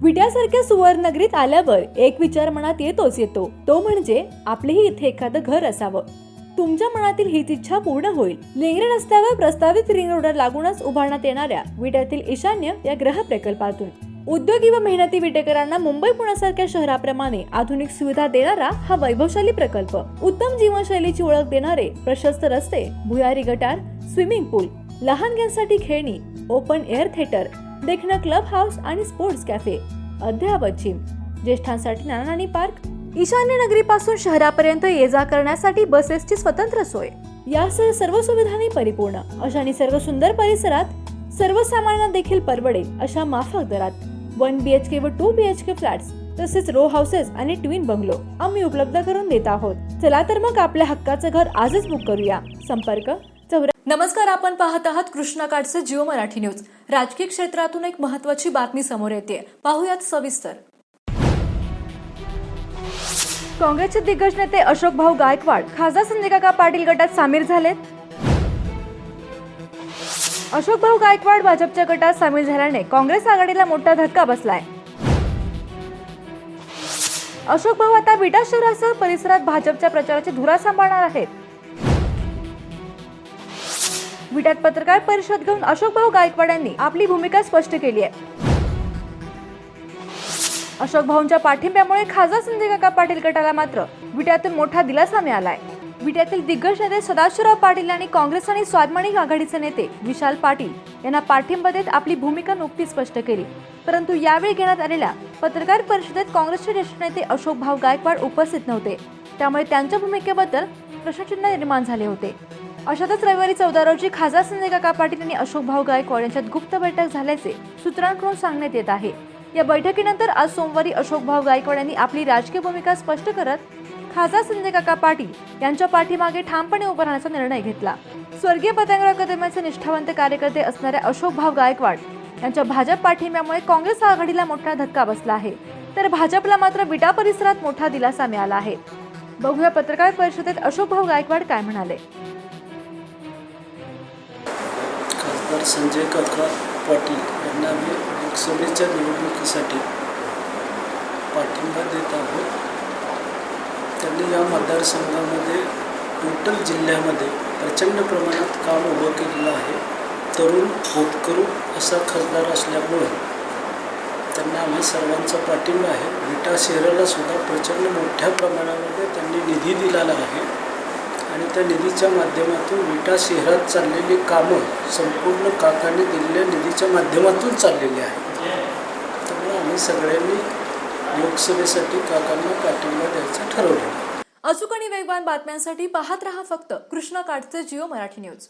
विट्यासारख्या सुवर्णनगरीत आल्यावर एक विचार मनात येतो तो म्हणजे आपलेही इथे एखादं घर असावं. तुमच्या मनातील हीच इच्छा पूर्ण होईल. लेंगरे रस्त्यावर प्रस्तावित रिंग रोडला लागूनच उभारण्यात येणाऱ्या विट्यातील ईशान्य या ग्रह प्रकल्पातून उद्योगी व मेहनती विटेकरांना मुंबई पुण्यासारख्या शहराप्रमाणे आधुनिक सुविधा देणारा हा वैभवशाली प्रकल्प, उत्तम जीवनशैलीची ओळख देणारे प्रशस्त रस्ते, भुयारी गटार, स्विमिंग पूल, लहानग्यांसाठी खेळणी, ओपन एअर थिएटर, देखणं क्लब हाऊस आणि स्पोर्ट्स कॅफे, अद्ययावत जिम, ज्येष्ठांसाठी नानानानी पार्क, ईशान्य नगरीपासून शहरापर्यंत ये जा करण्यासाठी बसेसची स्वतंत्र सोय यासह सर्व सुविधांनी परिपूर्ण अशा निसर्ग सुंदर परिसरात सर्वसामान्यांना देखील परवडेल अशा माफक दरात 1 BHK व 2 BHK फ्लॅट्स तसेच रो हाऊसेस आणि ट्विन बंगलो आम्ही उपलब्ध करून देत आहोत. चला तर मग आपल्या हक्काचं घर आजच बुक करूया. संपर्क नमस्कार, आपण पाहत आहात कृष्णाकाठचे जिओ मराठी न्यूज. राजकीय क्षेत्रातून एक महत्त्वाची बातमी समोर येते, पाहूयात सविस्तर. काँग्रेसचे दिग्गज नेते अशोक भाऊ गायकवाड खासदार संजय काका पाटील गटात सामील झालेत. अशोक भाऊ गायकवाड भाजपच्या गटात सामील झाल्याने काँग्रेस आघाडीला मोठा धक्का बसलाय. अशोक भाऊ आता विटा शहरासह परिसरात भाजपच्या प्रचाराची धुरा सांभाळणार आहेत. विट्यात पत्रकार परिषद घेऊन अशोक भाऊ गायकवाड यांनी आपली भूमिका स्पष्ट केली आहे. अशोक भाऊंच्या पाठिंब्यामुळे खासदार संजय काका पाटील गटाला मात्र विट्यातून मोठा दिलासा मिळालाय. विट्यातील दिग्गज नेते सदाशिवराव पाटील यांनी काँग्रेस आणि स्वाभिमानी आघाडीचे नेते विशाल पाटील यांना पाठिंबा देत आपली भूमिका नुकतीच स्पष्ट केली. परंतु यावेळी घेण्यात आलेल्या पत्रकार परिषदेत काँग्रेसचे ज्येष्ठ नेते अशोक भाऊ गायकवाड उपस्थित नव्हते, त्यामुळे त्यांच्या भूमिकेबद्दल प्रश्नचिन्ह निर्माण झाले होते. अशातच रविवारी 14 रोजी खासदार संजय काका पाटील आणि अशोक भाऊ गायकवाड यांच्यात गुप्त बैठक झाल्याचे सूत्रांकडून सांगण्यात येत आहे. या बैठकीनंतर आज सोमवारी अशोक भाऊ गायकवाड यांनी आपली राजकीय भूमिका स्पष्ट करत खासदार संजय काका पाटील यांच्या पाठीमागे ठामपणे उभं राहण्याचा निर्णय घेतला. स्वर्गीय पतंगराव कदमांचे निष्ठावंत कार्यकर्ते असणाऱ्या अशोक भाऊ गायकवाड यांच्या भाजप पाठिंब्यामुळे काँग्रेस आघाडीला मोठा धक्का बसला आहे, तर भाजपला मात्र विटा परिसरात मोठा दिलासा मिळाला आहे. बघूया पत्रकार परिषदेत अशोक भाऊ गायकवाड काय म्हणाले. खासदार संजय काका पाटील यांना आम्ही लोकसभेच्या निवडणुकीसाठी पाठिंबा देत आहोत. त्यांनी या मतदारसंघामध्ये टोटल जिल्ह्यामध्ये प्रचंड प्रमाणात काम उभं केलेलं आहे. तरुण होतकरू असा खासदार असल्यामुळे त्यांना आम्ही सर्वांचा पाठिंबा आहे. विटा शहराला सुद्धा प्रचंड मोठ्या प्रमाणामध्ये त्यांनी निधी दिलेला आहे आणि त्या निधीच्या माध्यमातून विटा शहरात चाललेली कामं संपूर्ण काकांनी दिलेल्या निधीच्या माध्यमातून चाललेली आहेत. त्यामुळे आम्ही सगळ्यांनी लोकसभेसाठी काकांना पाठिंबा द्यायचं ठरवलं. अचूक आणि वेगवान बातम्यांसाठी पाहत रहा फक्त कृष्णाकाठचे जिओ मराठी न्यूज.